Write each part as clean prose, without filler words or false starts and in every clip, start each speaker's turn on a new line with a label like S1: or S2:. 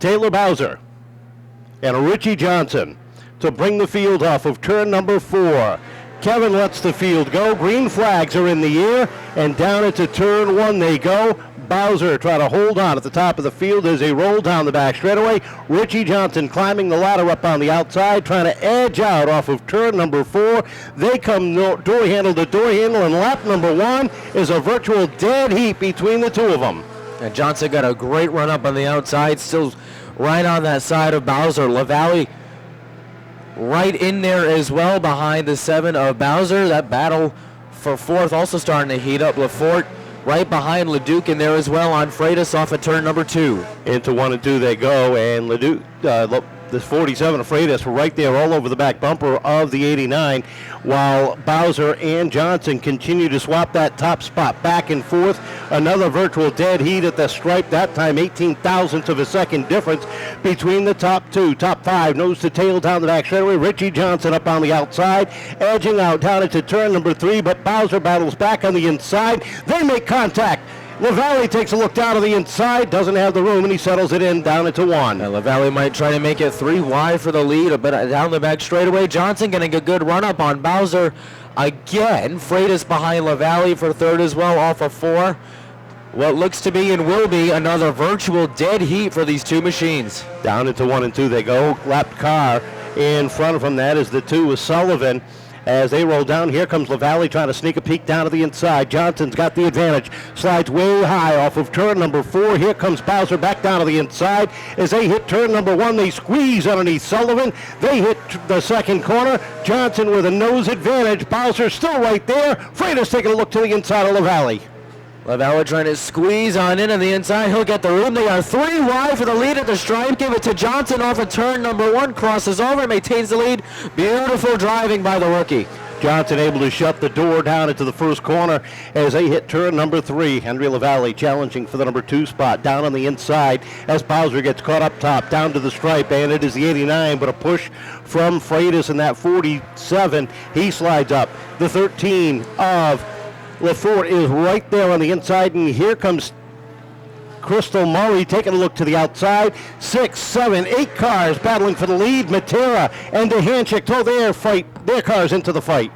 S1: Taylor Bowser and Richie Johnson to bring the field off of turn number 4. Kevin lets the field go. Green flags are in the air, and down into turn 1 they go. Bowser trying to hold on at the top of the field as they roll down the back straightaway. Richie Johnson climbing the ladder up on the outside, trying to edge out off of turn number 4. They come door handle to door handle, and lap number 1 is a virtual dead heat between the two of them.
S2: And Johnson got a great run up on the outside, still right on that side of Bowser. Lavallee right in there as well behind the 7 of Bowser. That battle for 4th also starting to heat up. Lafort right behind Leduc in there as well on Freitas off of turn number 2.
S1: Into 1 and 2 they go, and Leduc, the 47 of Freitas right there all over the back bumper of the 89, while Bowser and Johnson continue to swap that top spot back and forth. Another virtual dead heat at the stripe, that time 18 thousandths of a second difference between the top 2. Top 5, nose to tail down the back straightaway. Richie Johnson up on the outside, edging out down into turn number 3, but Bowser battles back on the inside. They make contact. Lavallee takes a look down to the inside, doesn't have the room, and he settles it in down into 1.
S2: And Lavallee might try to make it 3 wide for the lead, a bit down the back straightaway. Johnson getting a good run up on Bowser again. Freitas behind Lavallee for 3rd as well off of 4. What looks to be and will be another virtual dead heat for these two machines.
S1: Down into 1 and 2 they go. Lapped car in front of him, that is the 2 with Sullivan. As they roll down, here comes Lavallee trying to sneak a peek down to the inside. Johnson's got the advantage. Slides way high off of turn number 4. Here comes Bowser back down to the inside. As they hit turn number 1, they squeeze underneath Sullivan. They hit the second corner. Johnson with a nose advantage. Bowser still right there. Freitas taking a look to the inside of Lavallee.
S2: Lavallee trying to squeeze on in on the inside. He'll get the room. They are 3 wide for the lead at the stripe. Give it to Johnson off of turn number 1. Crosses over, maintains the lead. Beautiful driving by the rookie.
S1: Johnson able to shut the door down into the first corner as they hit turn number 3. Henry Lavallee challenging for the number 2 spot down on the inside as Bowser gets caught up top down to the stripe, and it is the 89, but a push from Freitas in that 47. He slides up. The 13 of Lafort is right there on the inside, and here comes Crystal Murray taking a look to the outside. 6, 7, 8 cars battling for the lead. Matera and Duhancik throw their cars into the fight.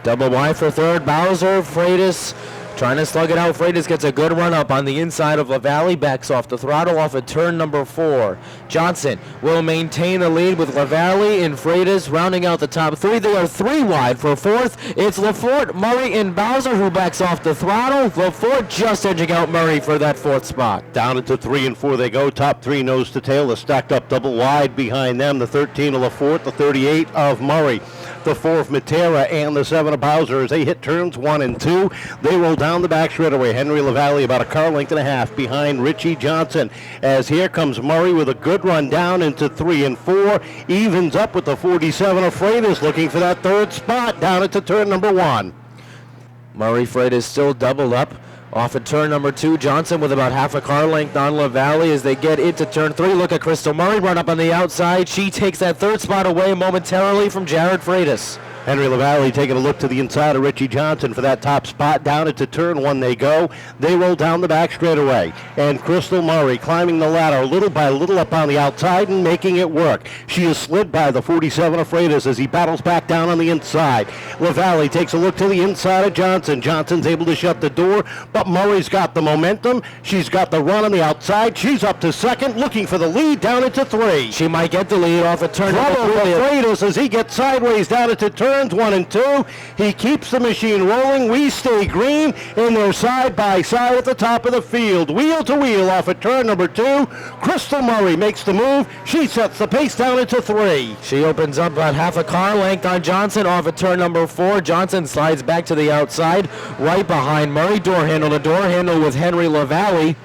S2: Double wide for 3rd. Bowser, Freitas trying to slug it out. Freitas gets a good run up on the inside of Lavallee, backs off the throttle off of turn number 4. Johnson will maintain the lead with Lavallee and Freitas rounding out the top 3. They are 3 wide for 4th. It's Lafort, Murray, and Bowser who backs off the throttle. Lafort just edging out Murray for that 4th spot.
S1: Down into 3 and 4 they go. Top 3 nose to tail. The stacked up double wide behind them. The 13 of Lafort, the 38 of Murray, the 4 of Matera, and the 7 of Bowser as they hit turns 1 and 2. They roll down the back straightaway. Henry Lavallee about a car length and a half behind Richie Johnson as here comes Murray with a good run down into 3 and 4. Evens up with the 47 of Freitas looking for that 3rd spot down into turn number 1.
S2: Murray, Freitas still doubled up off of turn number 2. Johnson with about half a car length on Lavallee as they get into turn 3. Look at Crystal Murray run up on the outside. She takes that 3rd spot away momentarily from Jared Freitas.
S1: Henry Lavallee taking a look to the inside of Richie Johnson for that top spot. Down into turn 1 they go. They roll down the back straightaway. And Crystal Murray climbing the ladder little by little up on the outside and making it work. She is slid by the 47 of Freitas as he battles back down on the inside. Lavallee takes a look to the inside of Johnson. Johnson's able to shut the door, but Murray's got the momentum. She's got the run on the outside. She's up to 2nd, looking for the lead down into 3.
S2: She might get the lead off of turn
S1: number 3.
S2: Freitas
S1: as he gets sideways down into turns 1 and 2. He keeps the machine rolling. We stay green, and they're side by side at the top of the field. Wheel to wheel off of turn number 2. Crystal Murray makes the move. She sets the pace down into 3.
S2: She opens up about half a car length on Johnson off of turn number 4. Johnson slides back to the outside, right behind Murray. Door handle to door handle with Henry Lavallee.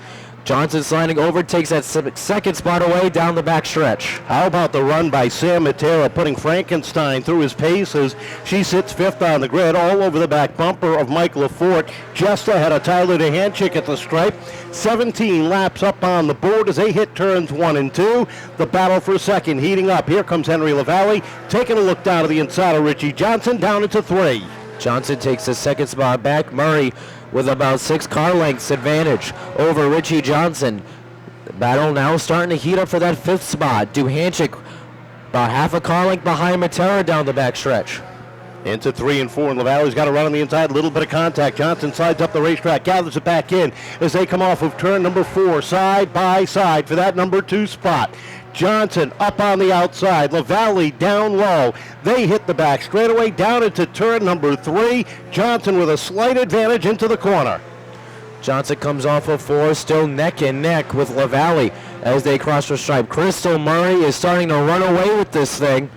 S2: Johnson sliding over, takes that 2nd spot away down the back stretch.
S1: How about the run by Sam Matera, putting Frankenstein through his paces? She sits 5th on the grid, all over the back bumper of Mike Lafort, just ahead of Tyler Duhancik at the stripe. 17 laps up on the board as they hit turns 1 and 2. The battle for 2nd heating up. Here comes Henry Lavallee, taking a look down to the inside of Richie Johnson, down into 3.
S2: Johnson takes the 2nd spot back. Murray with about 6 car lengths advantage over Richie Johnson. The battle now starting to heat up for that 5th spot. Duhancik about half a car length behind Matera down the backstretch.
S1: Into 3 and 4, and Lavallee's got to run on the inside. A little bit of contact. Johnson slides up the racetrack, gathers it back in as they come off of turn number 4, side by side for that number 2 spot. Johnson up on the outside. Lavallee down low. They hit the back straightaway down into turn number 3. Johnson with a slight advantage into the corner.
S2: Johnson comes off of 4, still neck and neck with Lavallee as they cross the stripe. Crystal Murray is starting to run away with this thing,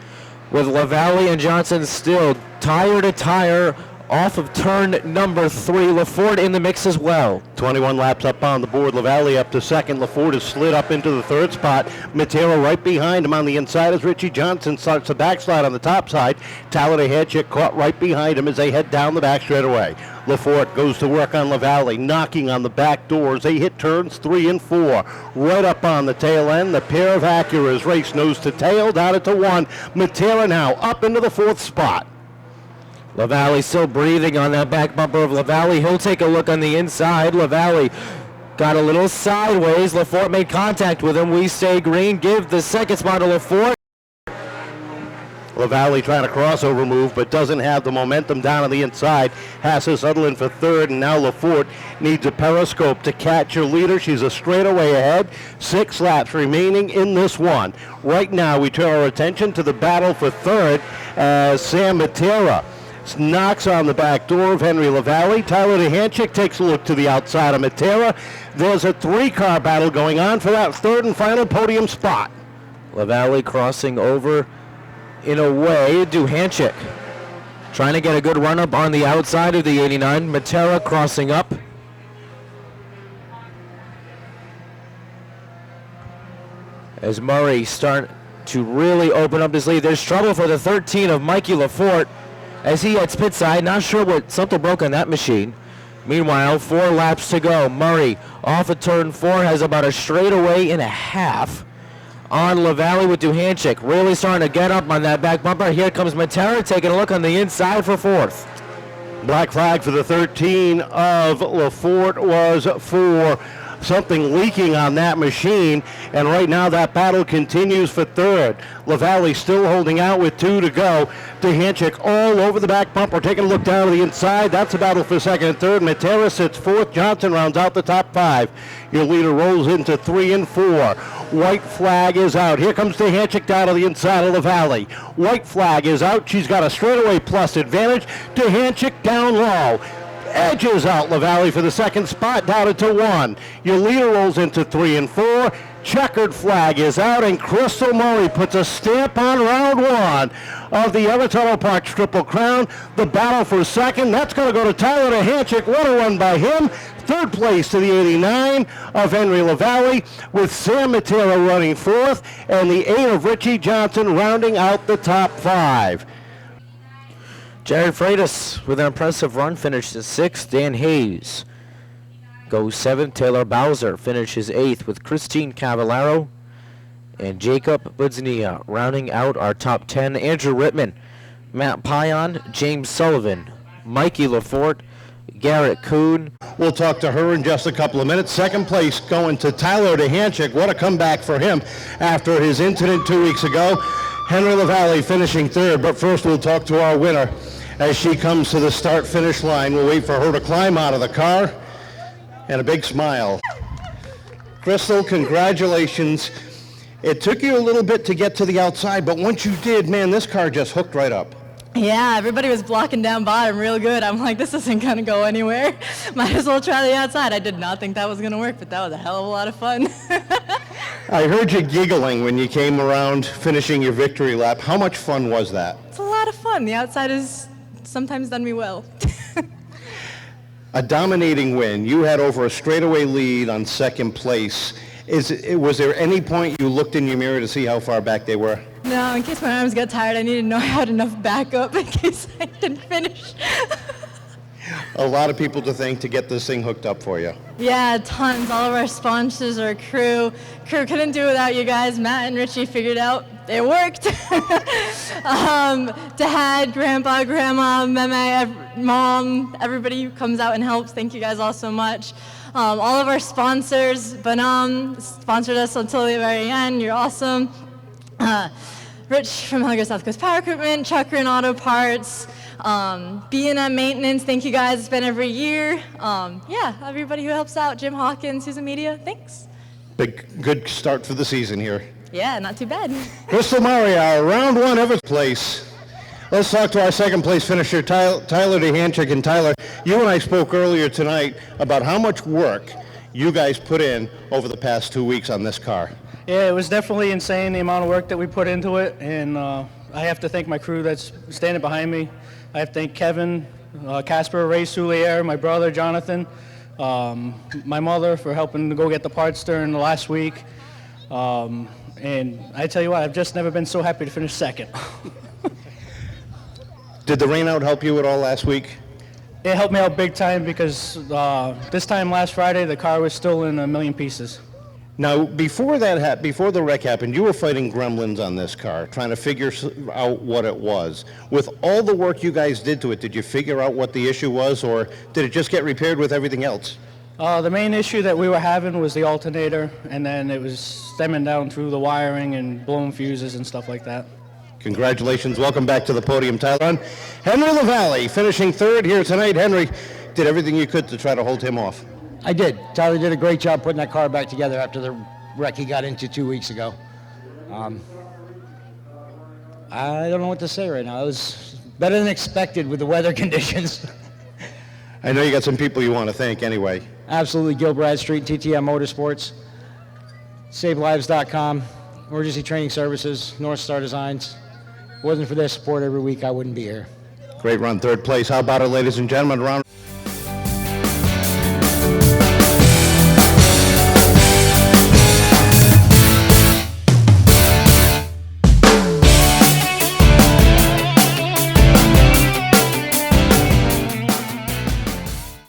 S2: with Lavallee and Johnson still tire to tire off of turn number 3. LaForte in the mix as well.
S1: 21 laps up on the board. Lavallee up to 2nd. LaForte has slid up into the 3rd spot. Matera right behind him on the inside as Richie Johnson starts the backslide on the top side. Tyler Duhancik caught right behind him as they head down the back straightaway. LaForte goes to work on Lavallee, knocking on the back doors. They hit turns 3 and 4. Right up on the tail end, the pair of Acuras race nose to tail down into 1. Matera now up into the 4th spot.
S2: Lavallee still breathing on that back bumper of Lavallee. He'll take a look on the inside. Lavallee got a little sideways. LaForte made contact with him. We stay green. Give the 2nd spot to LaForte.
S1: Lavallee trying a crossover move, but doesn't have the momentum down on the inside. Has to settle in for 3rd, and now LaForte needs a periscope to catch her leader. She's a straightaway ahead. 6 laps remaining in this one. Right now, we turn our attention to the battle for 3rd as Sam Matera knocks on the back door of Henry Lavallee. Tyler Duhancik takes a look to the outside of Matera. There's a 3-car battle going on for that 3rd and final podium spot.
S2: Lavallee crossing over in a way. Duhancik trying to get a good run up on the outside of the 89. Matera crossing up. As Murray start to really open up his lead. There's trouble for the 13 of Mikey LaForte as he heads pit side. Not sure what something broke on that machine. Meanwhile, 4 laps to go. Murray off of turn 4 has about a straightaway and a half on Lavallee with Duhancik. Really starting to get up on that back bumper. Here comes Matera taking a look on the inside for 4th.
S1: Black flag for the 13 of LaForte was for something leaking on that machine, and right now that battle continues for 3rd. Lavallee still holding out with 2 to go. Duhancik all over the back bumper, taking a look down to the inside. That's a battle for 2nd and 3rd. Matera sits 4th. Johnson rounds out the top 5. Your leader rolls into 3 and 4. White flag is out. Here comes Duhancik down to the inside of Lavallee. White flag is out. She's got a straightaway plus advantage. Duhancik down low. Edges out Lavallee for the 2nd spot, down to 1. Your leader rolls into 3 and 4. Checkered flag is out, and Crystal Murray puts a stamp on round 1 of the Everett Auto Parts Triple Crown. The battle for 2nd, that's going to go to Tyler Duhancik. What a run by him. 3rd place to the 89 of Henry Lavallee, with Sam Matera running 4th, and the 8 of Richie Johnson rounding out the top 5.
S2: Jared Freitas with an impressive run finishes 6th. Dan Hayes goes 7th. Taylor Bowser finishes 8th with Christine Cavallaro and Jacob Budznia rounding out our top 10. Andrew Rittman, Matt Pion, James Sullivan, Mikey LaForte, Garrett Kuhn.
S1: We'll talk to her in just a couple of minutes. 2nd place going to Tyler Duhancik. What a comeback for him after his incident 2 weeks ago. Henry Lavallee finishing 3rd, but first we'll talk to our winner as she comes to the start-finish line. We'll wait for her to climb out of the car, and a big smile. Crystal, congratulations. It took you a little bit to get to the outside, but once you did, man, this car just hooked right up.
S3: Yeah, everybody was blocking down bottom real good. I'm like, this isn't going to go anywhere. Might as well try the outside. I did not think that was going to work, but that was a hell of a lot of fun.
S1: I heard you giggling when you came around finishing your victory lap. How much fun was that?
S3: It's a lot of fun. The outside has sometimes done me well.
S1: A dominating win. You had over a straightaway lead on 2nd place. Was there any point you looked in your mirror to see how far back they were?
S3: No, in case my arms got tired, I needed to know I had enough backup in case I didn't finish.
S1: A lot of people to thank to get this thing hooked up for you.
S3: Yeah, tons. All of our sponsors, our crew. Crew couldn't do without you guys. Matt and Richie figured out it worked. Dad, Grandpa, Grandma, Meme, Mom, everybody who comes out and helps, thank you guys all so much. All of our sponsors, Banam sponsored us until the very end. You're awesome. Rich from Hellinger South Coast Power Equipment, Chucker Auto Parts, B&M Maintenance, thank you guys, it's been every year. Yeah, everybody who helps out, Jim Hawkins, Susan Media, thanks.
S1: Good start for the season here.
S3: Yeah, not too bad.
S1: Crystal Maria, round one, Everett place. Let's talk to our second place finisher, Tyler Duhancik. And Tyler, you and I spoke earlier tonight about how much work you guys put in over the past 2 weeks on this car.
S4: Yeah, it was definitely insane, the amount of work that we put into it, and I have to thank my crew that's standing behind me. I have to thank Kevin, Casper, Ray Soulier, my brother, Jonathan, my mother for helping to go get the parts during the last week. And I tell you what, I've just never been so happy to finish second.
S1: Did the rain out help you at all last week?
S4: It helped me out big time because this time last Friday, the car was still in a million pieces.
S1: Now, before the wreck happened, you were fighting gremlins on this car, trying to figure out what it was. With all the work you guys did to it, did you figure out what the issue was, or did it just get repaired with everything else?
S4: The main issue that we were having was the alternator, and then it was stemming down through the wiring and blowing fuses and stuff like that.
S1: Congratulations. Welcome back to the podium, Tyler. Henry Lavallee finishing third here tonight. Henry did everything you could to try to hold him off.
S5: I did. Tyler did a great job putting that car back together after the wreck he got into 2 weeks ago. I don't know what to say right now. It was better than expected with the weather conditions.
S1: I know you got some people you want to thank anyway.
S5: Absolutely. Gil Bradstreet, TTM Motorsports, SaveLives.com, Emergency Training Services, North Star Designs. If it wasn't for their support every week, I wouldn't be here.
S1: Great run, third place. How about it, ladies and gentlemen? Round